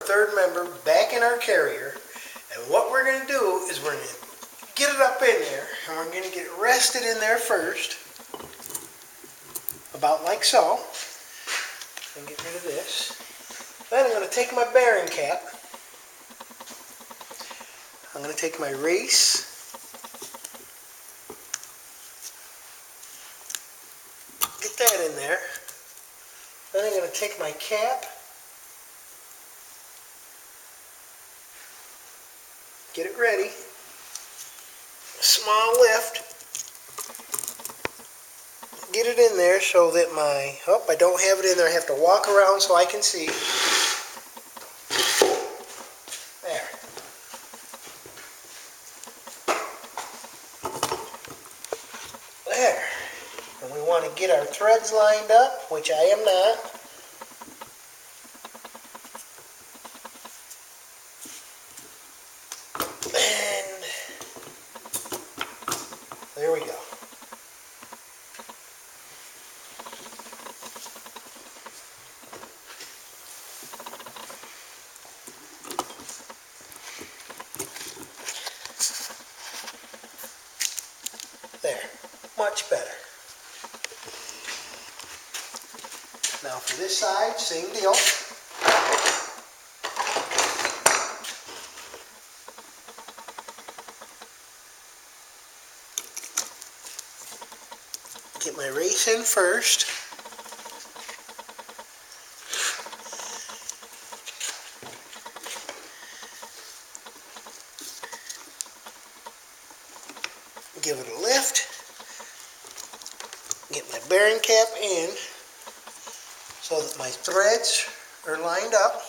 third member back in our carrier, and what we're going to do is we're going to get it up in there, and we're going to get it rested in there first, about like so, and get rid of this. Then I'm going to take my bearing cap, I'm going to take my race, get that in there, then I'm going to take my cap, get it ready, small lift, get it in there so that I don't have it in there, I have to walk around so I can see. There. There. And we want to get our threads lined up, which I am not. And there we go. There. Much better. Now for this side, same deal. Get my race in first. Give it a lift. Get my bearing cap in so that my threads are lined up.